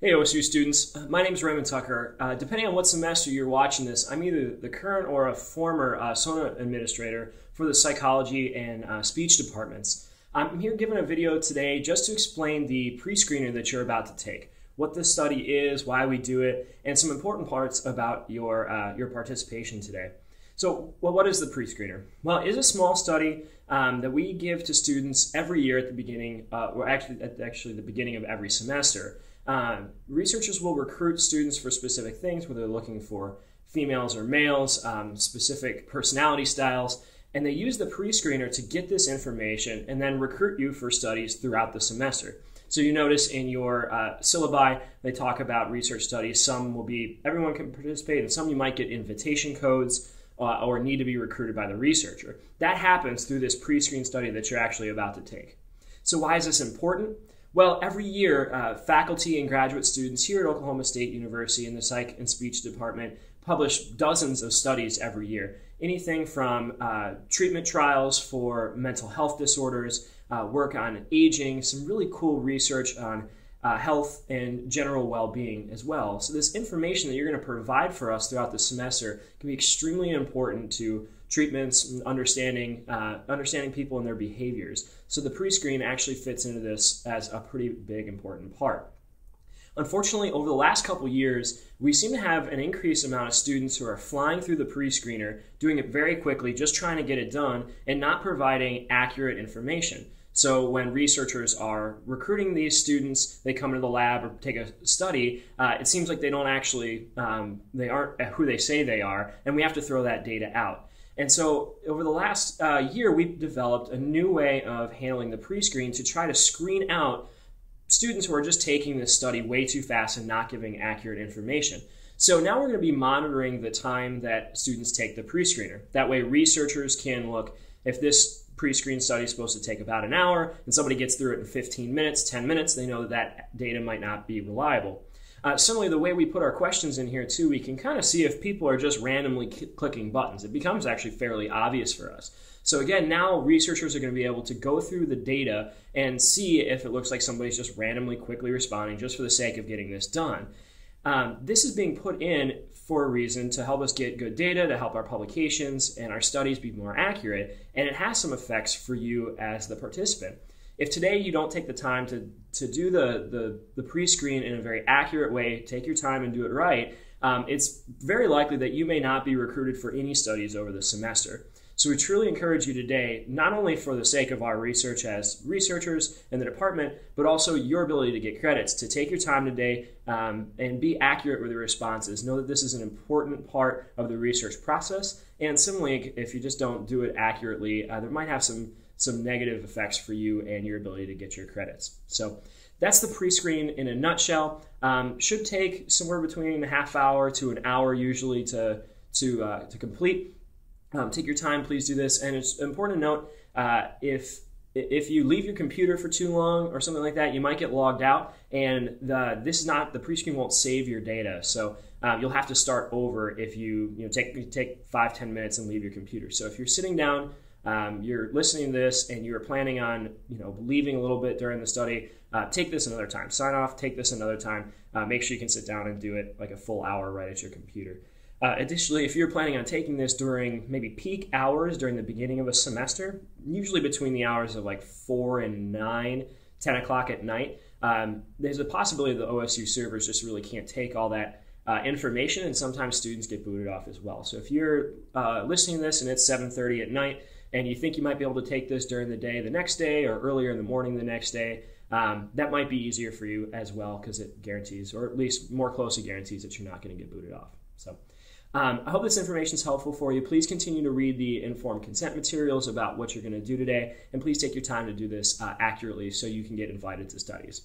Hey OSU students, my name is Raymond Tucker. Depending on what semester you're watching this, I'm either the current or a former SONA administrator for the psychology and speech departments. I'm here giving a video today just to explain the pre-screener that you're about to take, what this study is, why we do it, and some important parts about your participation today. So, what is the pre-screener? Well, it is a small study that we give to students every year at the beginning, or actually at the beginning of every semester. Researchers will recruit students for specific things, whether they're looking for females or males, specific personality styles, and they use the pre-screener to get this information and then recruit you for studies throughout the semester. So you notice in your syllabi, they talk about research studies. Some will be, everyone can participate, and some you might get invitation codes or need to be recruited by the researcher. That happens through this pre-screen study that you're actually about to take. So why is this important? Well, every year, faculty and graduate students here at Oklahoma State University in the Psych and Speech Department publish dozens of studies every year. Anything from treatment trials for mental health disorders, work on aging, some really cool research on health and general well-being as well. So this information that you're going to provide for us throughout the semester can be extremely important to treatments and understanding people and their behaviors. So the pre-screen actually fits into this as a pretty big important part. Unfortunately, over the last couple years, we seem to have an increased amount of students who are flying through the pre-screener, doing it very quickly, just trying to get it done, and not providing accurate information. So when researchers are recruiting these students, they come into the lab or take a study, it seems like they don't actually, they aren't who they say they are, and we have to throw that data out. And so over the last year, we've developed a new way of handling the pre-screen to try to screen out students who are just taking this study way too fast and not giving accurate information. So now we're going to be monitoring the time that students take the pre-screener. That way researchers can look, if this pre-screen study is supposed to take about an hour and somebody gets through it in 15 minutes, 10 minutes, they know that that data might not be reliable. Similarly, the way we put our questions in here too, we can kind of see if people are just randomly clicking buttons. It becomes actually fairly obvious for us. So again, now researchers are going to be able to go through the data and see if it looks like somebody's just randomly quickly responding just for the sake of getting this done. This is being put in for a reason to help us get good data, to help our publications and our studies be more accurate, and it has some effects for you as the participant. If today you don't take the time to do the pre-screen in a very accurate way, take your time and do it right, it's very likely that you may not be recruited for any studies over the semester. So we truly encourage you today, not only for the sake of our research as researchers in the department, but also your ability to get credits, to take your time today and be accurate with your responses. Know that this is an important part of the research process. And similarly, if you just don't do it accurately, there might have some negative effects for you and your ability to get your credits. So that's the pre-screen in a nutshell. Should take somewhere between a half hour to an hour usually to complete. Take your time, please do this. And it's important to note, if you leave your computer for too long or something like that, you might get logged out, and the pre-screen won't save your data. So you'll have to start over if you take 5-10 minutes and leave your computer. So if you're sitting down, you're listening to this and you're planning on leaving a little bit during the study, take this another time. Sign off, take this another time. Make sure you can sit down and do it like a full hour right at your computer. Additionally, if you're planning on taking this during maybe peak hours during the beginning of a semester, usually between the hours of like 4 and 9, 10 o'clock at night, there's a possibility that the OSU servers just really can't take all that information, and sometimes students get booted off as well. So if you're listening to this and it's 7:30 at night and you think you might be able to take this during the day the next day or earlier in the morning the next day, that might be easier for you as well, because it guarantees, or at least more closely guarantees, that you're not going to get booted off. So I hope this information is helpful for you. Please continue to read the informed consent materials about what you're going to do today, and please take your time to do this accurately so you can get invited to studies.